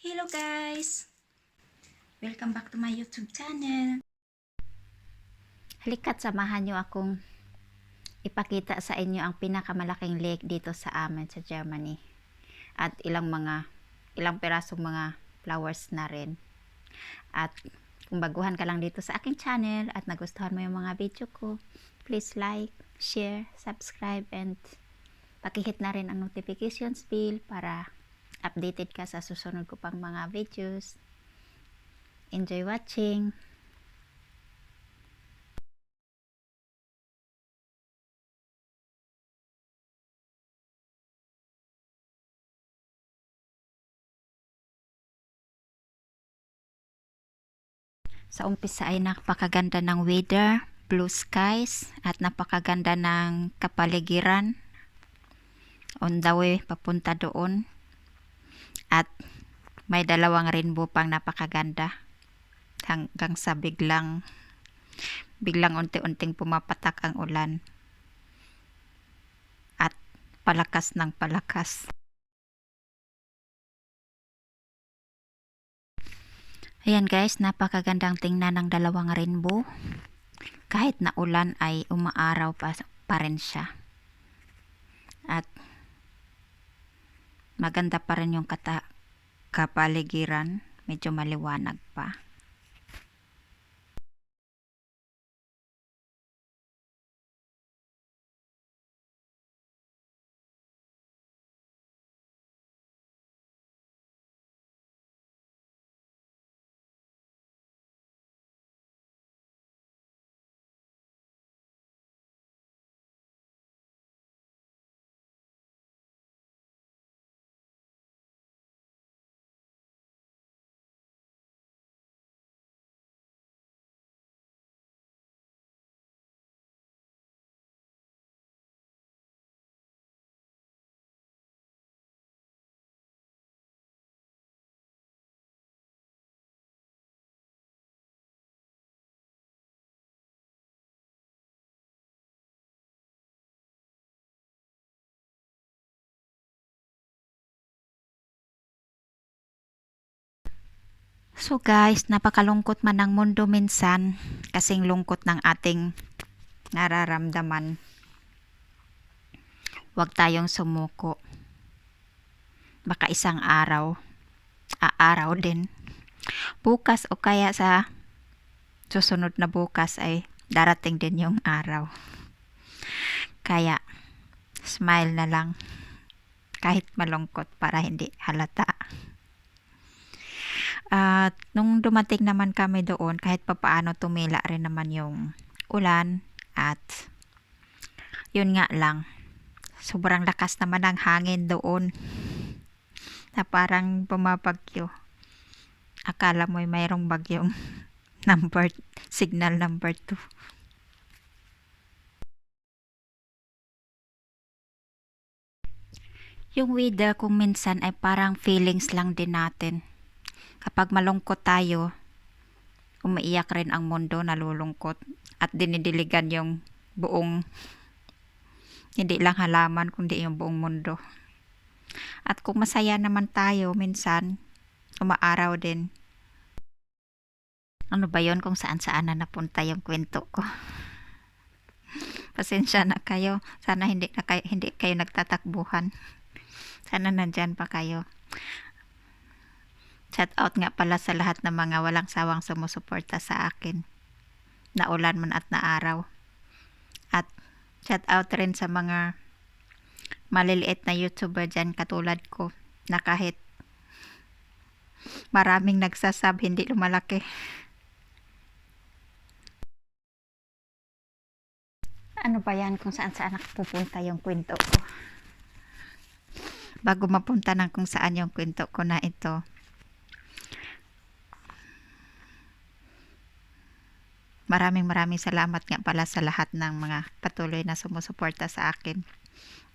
Hello guys! Welcome back to my YouTube channel. Halika't samahan nyo akong ipakita sa inyo ang pinakamalaking lake dito sa amin sa Germany. At ilang pirasong mga flowers na rin. At kung baguhan ka lang dito sa aking channel at nagustuhan mo yung mga video ko, please like, share, subscribe, and pakihit na rin ang notifications bell para updated ka sa susunod ko pang mga videos. Enjoy watching! Sa umpisa ay napakaganda ng weather, blue skies, at napakaganda ng kapaligiran on the way papunta doon. At may dalawang rainbow pang napakaganda hanggang sa biglang unti-unting pumapatak ang ulan at palakas ng palakas. Ayan guys, napakagandang tingnan ng dalawang rainbow. Kahit na ulan ay umaaraw pa rin siya. At maganda pa rin yung kapaligiran, medyo maliwanag pa. So guys, napakalungkot man ng mundo minsan, kasing lungkot ng ating nararamdaman. Huwag tayong sumuko. Baka isang araw, aaraw din. Bukas o kaya sa susunod na bukas ay darating din yung araw. Kaya, smile na lang. Kahit malungkot para hindi halata. At nung dumating naman kami doon, kahit papaano tumila rin naman yung ulan. At yun nga lang, sobrang lakas naman ang hangin doon na parang bumabagyo. Akala mo'y mayroong bagyong signal number 2. Yung weather kung minsan ay parang feelings lang din natin. Kapag malungkot tayo, umiiyak rin ang mundo, nalulungkot at dinidiligan yung buong, hindi lang halaman kundi yung buong mundo. At kung masaya naman tayo, minsan umaaraw din. Ano ba yon kung saan na napunta yung kwento ko? Pasensya na kayo. Sana hindi kayo nagtatakbuhan. Sana nandyan pa kayo. Shout out nga pala sa lahat ng mga walang sawang sumusuporta sa akin. Naulan man at naaraw. At shout out rin sa mga maliliit na YouTuber dyan katulad ko na kahit maraming nagsasab, hindi lumalaki. Ano ba yan kung saan nakapupunta yung kwento ko? Bago mapunta ng kung saan yung kwento ko na ito, maraming salamat nga pala sa lahat ng mga patuloy na sumusuporta sa akin.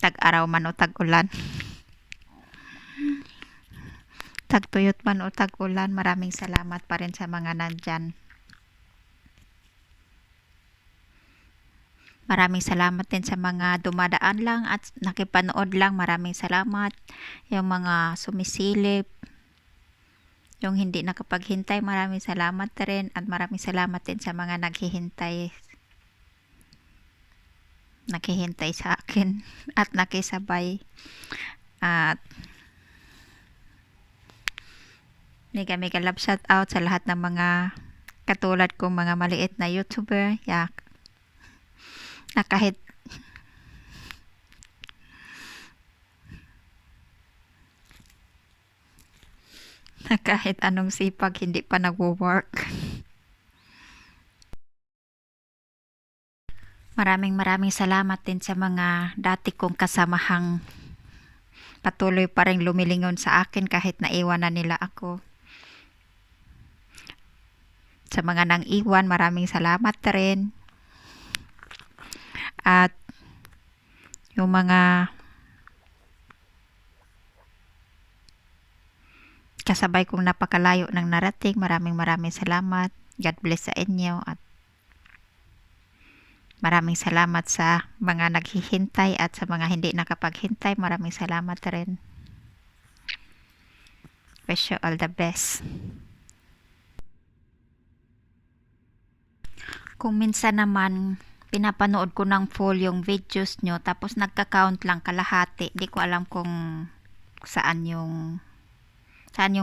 Tag-araw man o tag-ulan. Tag-tuyot man o tag-ulan, maraming salamat pa rin sa mga nandyan. Maraming salamat din sa mga dumadaan lang at nakipanood lang. Maraming salamat. Yung mga sumisilip, Yung hindi nakapaghintay, maraming salamat rin, at maraming salamat din sa mga naghihintay sa akin at nakisabay. At mega love shout out sa lahat ng mga katulad kong mga maliit na YouTuber. Na kahit anong sipag hindi pa nagwo-work. Maraming salamat din sa mga dati kong kasamahang patuloy pa rin lumilingon sa akin kahit naiwan na nila ako. Sa mga nang iwan, maraming salamat rin. At yung mga kasabay kong napakalayo ng narating, maraming salamat. God bless sa inyo, at maraming salamat sa mga naghihintay, at sa mga hindi nakapaghintay, maraming salamat rin. Wish you all the best. Kung minsan naman pinapanood ko ng full yung videos nyo, tapos nagka-count lang kalahati, di ko alam kung saan yung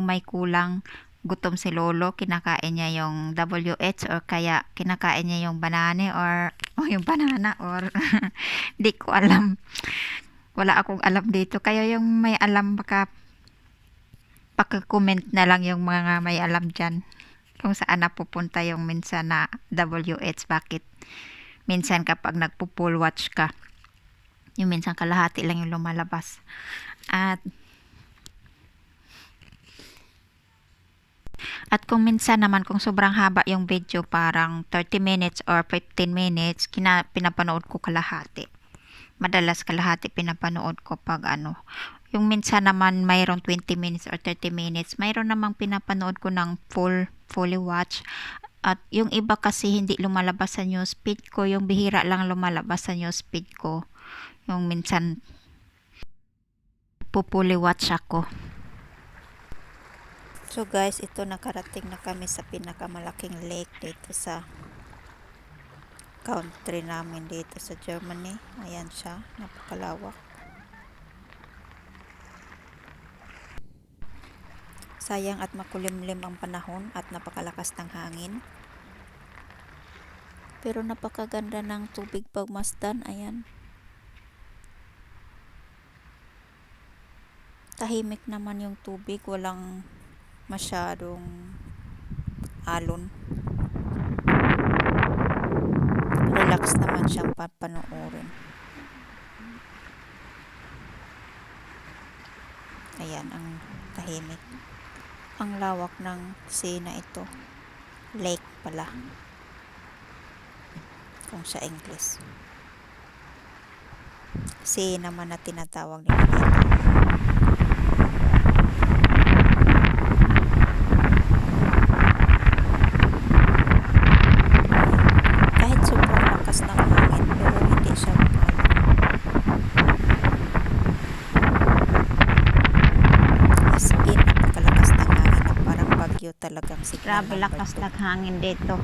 may kulang. Gutom si lolo, kinakain niya yung WH, or kaya kinakain niya yung banana, or di ko alam. Wala akong alam dito. Kaya yung may alam, baka paka-comment na lang yung mga may alam dyan kung saan napupunta yung minsan na WH. Bakit minsan kapag nagpo-full watch ka, yung minsan kalahati lang yung lumalabas. At kung minsan naman, kung sobrang haba yung video, parang 30 minutes or 15 minutes, pinapanood ko kalahati. Madalas kalahati pinapanood ko pag Yung minsan naman mayroong 20 minutes or 30 minutes, mayroon namang pinapanood ko ng fully watch. At yung iba kasi hindi lumalabas sa newsfeed ko, yung bihira lang lumalabas sa newsfeed ko. Yung minsan fully watch ako. So guys, ito nakarating na kami sa pinakamalaking lake dito sa country namin dito sa Germany. Ayan siya, napakalawak. Sayang at makulimlim ang panahon at napakalakas ng hangin. Pero napakaganda ng tubig pagmasdan. Ayan. Tahimik naman yung tubig, walang masyadong alon. Relax naman siyang papanoorin. Ayan, ang tahimik. Ang lawak ng sea na ito. Lake pala, kung sa English. Sea naman na tinatawag nila dito. Kahit sobrang lakas ng hangin, pero hindi siya as in, napakalakas ng hangin na parang bagyo talagang signal. Grabe lakas ng hangin dito.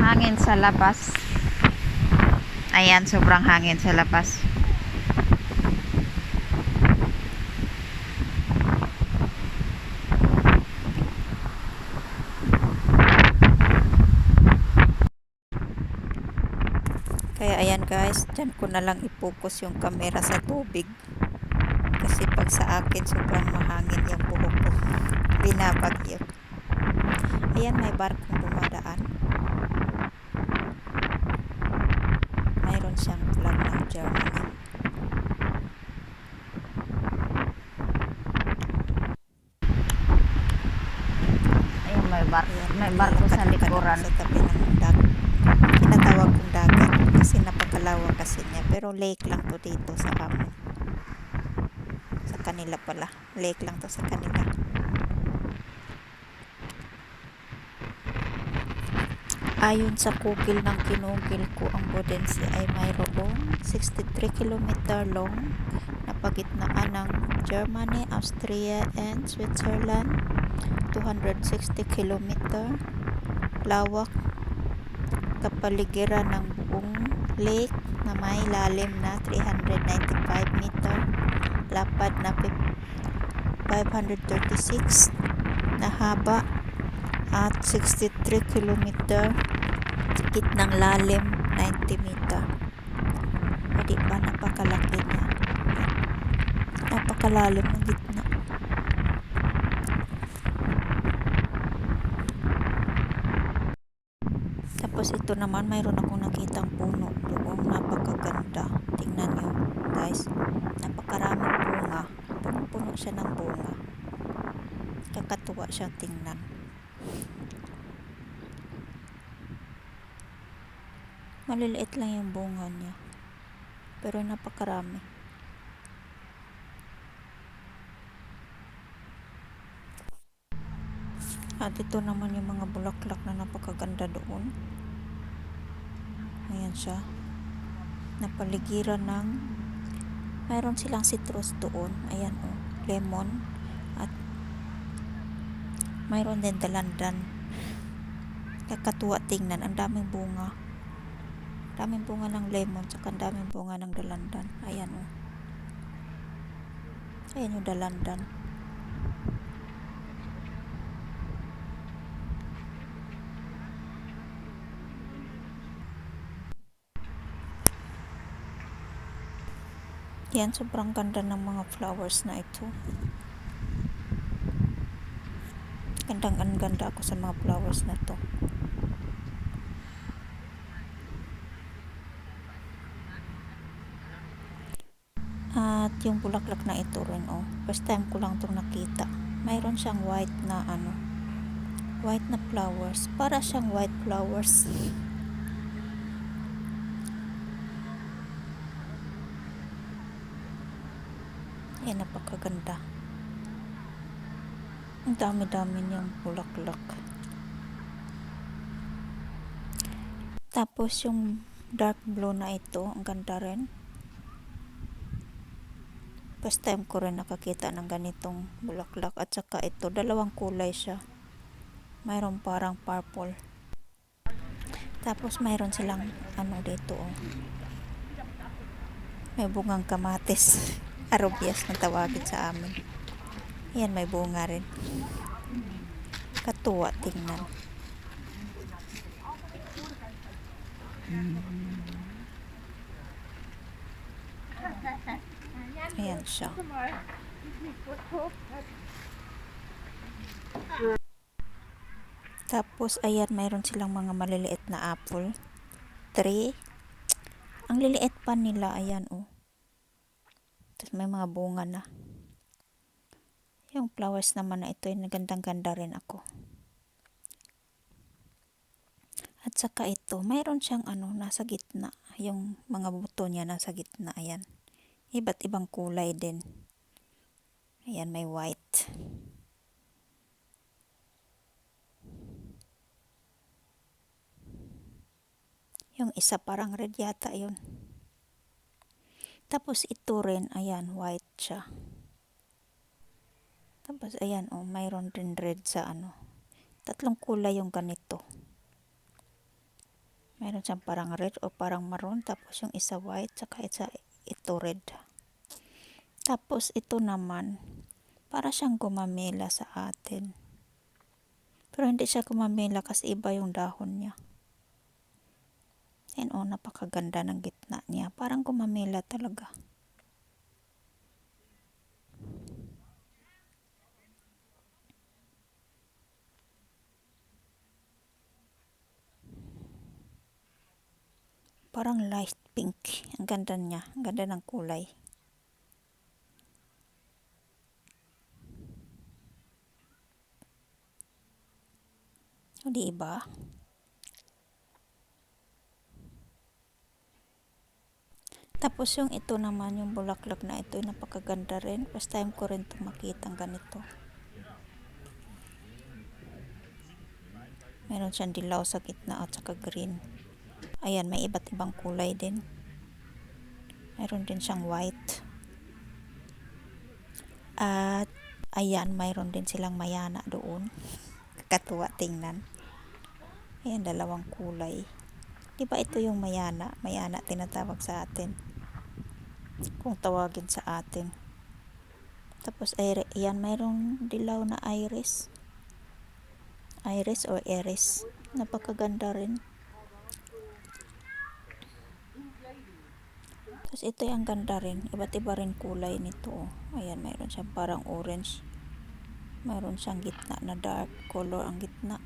Hangin sa labas. Ayan, sobrang hangin sa labas. Kaya ayan guys, dyan ko na lang i-focus yung camera sa tubig. Kasi pag sa akin, sobrang mahangin yung buhok ko. Binabagyo. Ayan, may barkong dumadaan. Mayroon siyang flag ng Germany. Ayun, may barko sa likuran. Sa tabi ng dagat. Tinatawag kong dagat kasi napakalawak kasi niya. Pero lake lang to dito sa amin. Sa kanila pala. Lake lang to sa kanila. Ayon sa kukil ng kinukil ko, ang Bodense ay mayroong 63 km long na pagitnaan ng Germany, Austria, and Switzerland. 260 km lawak kapaligiran ng buong lake na may lalim na 395 meter, lapad na 536 na haba at 63 km, gitnang lalim 90 meter. Hindi pa napakalaki niya, napakalalim ng gitna. Tapos ito naman, mayroon akong nakitang puno doon, napakaganda. Tingnan nyo guys, napakaraming bunga, puno siya ng bunga, kakatuwa siyang tingnan. Maliliit lang yung bunga niya, pero napakarami. At ito naman yung mga bulaklak na napakaganda doon. Ayan siya, napaligiran ng, mayroon silang citrus doon. Ayan lemon, at mayroon din dalandan. Kakatuwa tingnan, ang daming bunga. Daming bunga ng lemon, saka daming bunga ng dalandan. Ayan ayan yung dalandan. Yan, sobrang ganda ng mga flowers na ito. Ganda ako sa mga flowers na to. At yung bulaklak na ito rin first time ko lang itong nakita. Mayroon siyang white na white na flowers, para siyang white flowers. Yan, napakaganda. Ang dami-dami niyang bulaklak. Tapos yung dark blue na ito, ang ganda rin. First time ko rin nakakita ng ganitong bulaklak. At saka ito, dalawang kulay siya. Mayroon parang purple. Tapos mayroon silang dito may bungang kamatis. Arobias na tawagin sa amin. Yan, may bunga rin. Katuwa tingnan. Ayan siya. Tapos ayan, mayroon silang mga maliliit na apple tree. Ang liliit pa nila, ayan Tapos may mga bunga na. Yung flowers naman na ito, nagandang-ganda rin ako. At saka ito, mayroon siyang nasa gitna. Yung mga buto niya nasa gitna, ayan. Iba't ibang kulay din. Ayan, may white. Yung isa parang red yata yun. Tapos ito rin, ayan, white siya. Tapos ayan mayroon din red sa tatlong kulay yung ganito. Mayroon siyang parang red o parang maroon, tapos yung isa white, saka ito red. Tapos ito naman, para siyang gumamela sa atin. Pero hindi siya gumamela kasi iba yung dahon niya. Ayan napakaganda ng gitna niya. Parang gumamela talaga. Parang light pink. Ang ganda niya. Ang ganda ng kulay. O, di ba? Tapos yung ito naman, yung bulaklak na ito, napakaganda rin. First time ko rin itong makita ganito. Meron siyang dilaw sa gitna at saka green. Ayan, may iba't ibang kulay din. Meron din siyang white. At ayan, mayroon din silang mayana doon. Kakatuwa tingnan. Ayan, dalawang kulay. Diba ito yung mayana? Mayana tinatawag sa atin. Kung tawagin sa atin. Tapos ayan, mayroong dilaw na iris. Iris or iris. Napakaganda rin. Tapos ito yung ganda rin. Iba't iba rin kulay nito. Ayan, mayroon siyang parang orange. Mayroon siyang gitna na dark color ang gitna.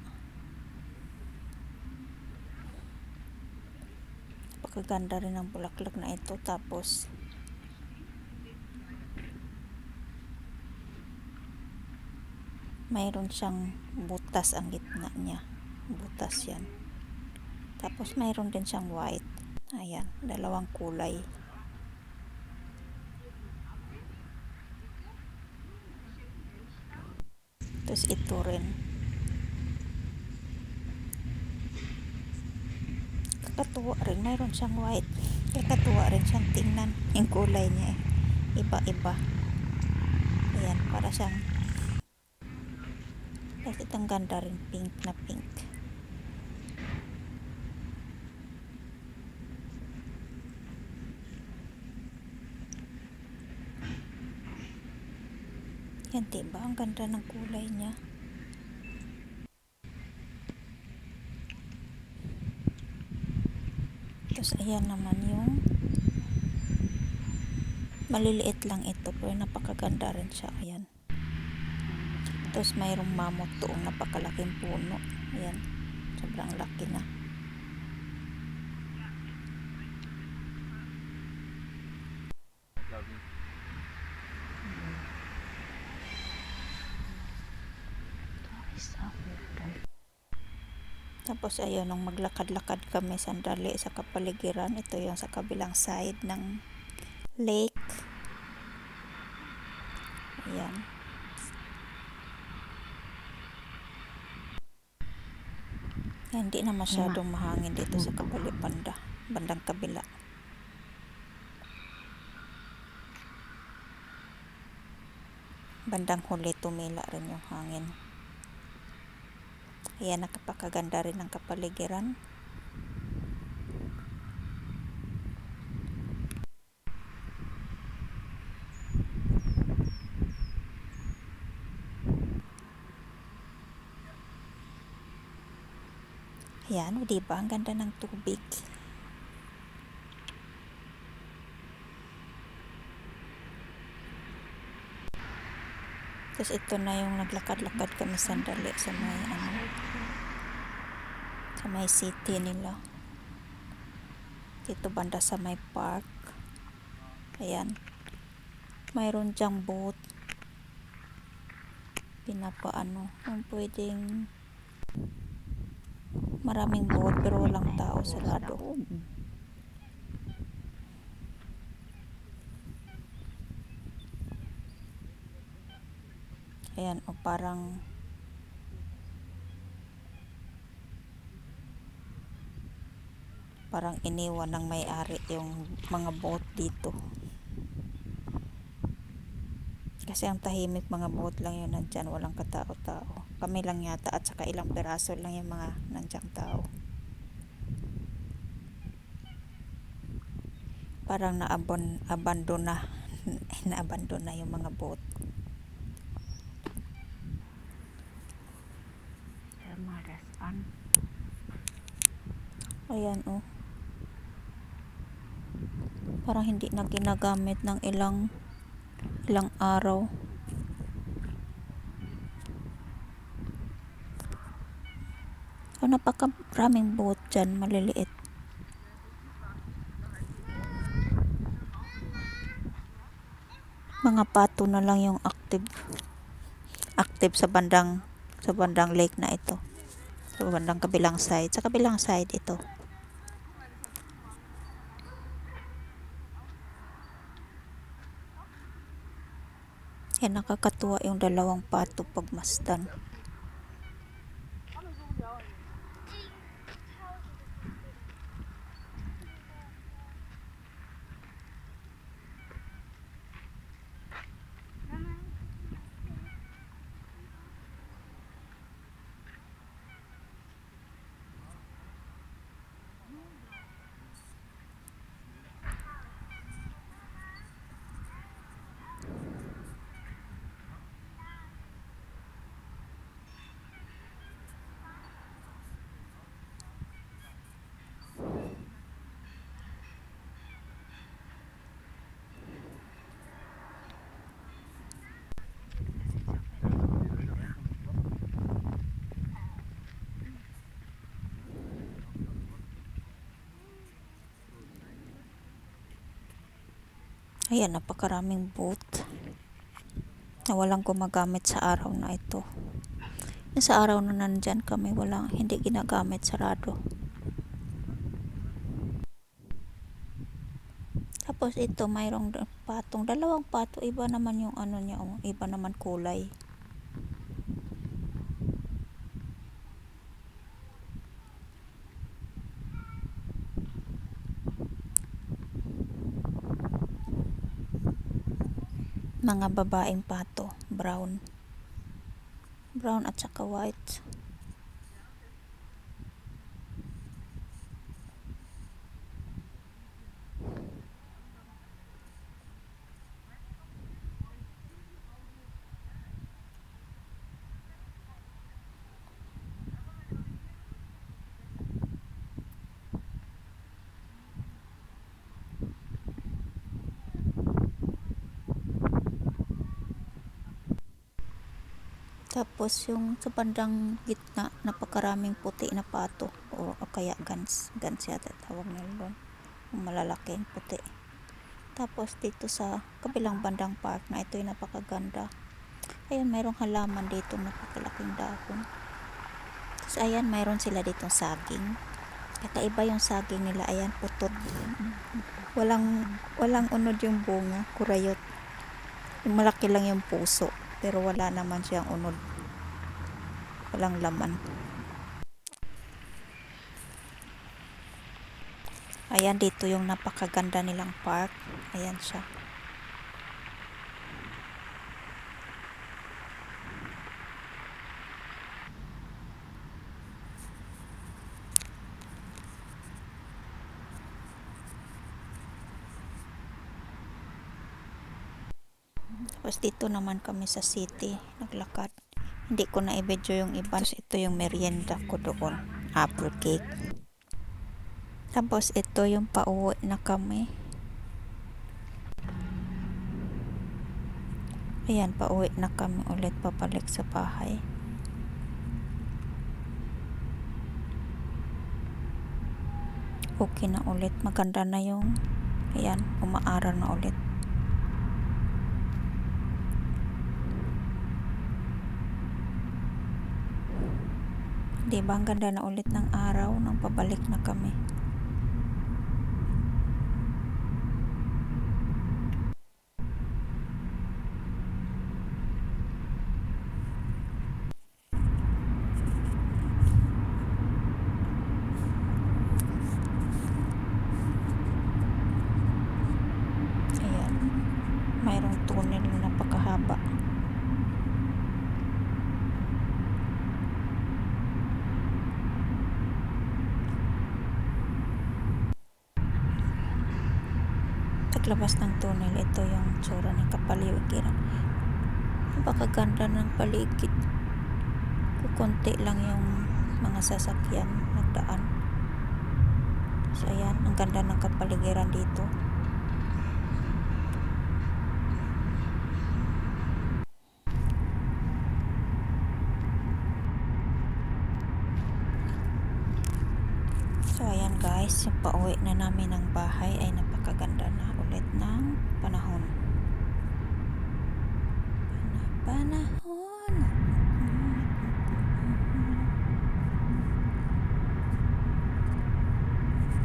Napakaganda rin ang bulaklak na ito. Tapos mayroon siyang butas ang gitna niya. Butas yan. Tapos mayroon din siyang white. Ayan, dalawang kulay. Tapos ito rin. Kakatuwa rin. Mayroon siyang white. Kakatuwa rin siyang tingnan. Yung kulay niya iba-iba. Ayan, para siyang. Tapos itong ganda rin. Pink na pink. Yan, diba? Ang ganda ng kulay niya. Tapos ayan naman yung maliliit lang ito pero napakaganda rin siya. Ayan. Tapos mayroong mamot doong napakalaking puno. Ayan. Sobrang laki na. Tapos ayun, nung maglakad-lakad kami sandali sa kapaligiran, ito yung sa kabilang side ng lake. Ayan. Hindi na masyadong mahangin dito sa bandang kabila. Bandang huli tumila rin yung hangin. Ayan, nakapakaganda rin ang kapaligiran. Ayan, o diba? Ang ganda ng tubig. Tapos ito na yung naglakad-lakad kami sandali sa may city nila. Dito banda sa may park. Ayan. Mayroon dyang boat. Pinapaano. Kung pwedeng maraming boat pero walang tao, sarado. Ayan, o parang iniwan ng may-ari yung mga boat dito. Kasi ang tahimik, mga boat lang yun nandyan, walang katao-tao. Kami lang yata at saka ilang peraso lang yung mga nandyang tao. Parang naabandon na yung mga boat. Ayan, oh. Parang hindi na ginagamit ng ilang araw. So, napakaraming boat dyan, maliliit. Mga pato na lang yung active sa bandang lake na ito. Sa bandang kabilang side. Sa kabilang side ito. Yan, nakakatuwa yung dalawang pato pagmasdan. Ayan, napakaraming boot na walang gumagamit sa araw na ito. Sa araw na nandyan kami, walang, hindi ginagamit, sarado. Tapos ito, mayroong patong, dalawang pato, iba naman yung ano niya, iba naman kulay. Mga babaeng pato, brown at saka white. Tapos yung sa bandang gitna, napakaraming puti na pato o kaya gans yata tawag nila doon, yung malalaking puti. Tapos dito sa kabilang bandang park na ito, yung napakaganda. Ayan, mayroong halaman dito, napakalaking dahon. Tapos ayan, mayroon sila ditong saging. Kakaiba yung saging nila, ayan, putot. Walang unod yung bunga, kurayot. Yung malaki lang yung puso, pero wala naman siyang unod. Walang laman. Ayan, dito yung napakaganda nilang park. Ayan siya. Tapos dito naman kami sa city, naglakad. Hindi ko na i-video yung iba. Tapos ito yung merienda ko doon, apple cake. Tapos ito yung pauwi na kami. Ayan, pauwi na kami ulit, papalik sa bahay. Okay na ulit, maganda na yung, ayan, umaaral na ulit. Diba, ang ganda na ulit ng araw nang pabalik na kami. Ayan, mayroong tunnel na napakahaba. Paglabas ng tunnel, ito yung tsura ng kapaligiran. Napakaganda ng paligid. Kukunti lang yung mga sasakyan nagdaan. So ayan, ang ganda ng kapaligiran dito. So ayan guys, yung pauwi na namin ng bahay ay napakaganda na ulit ng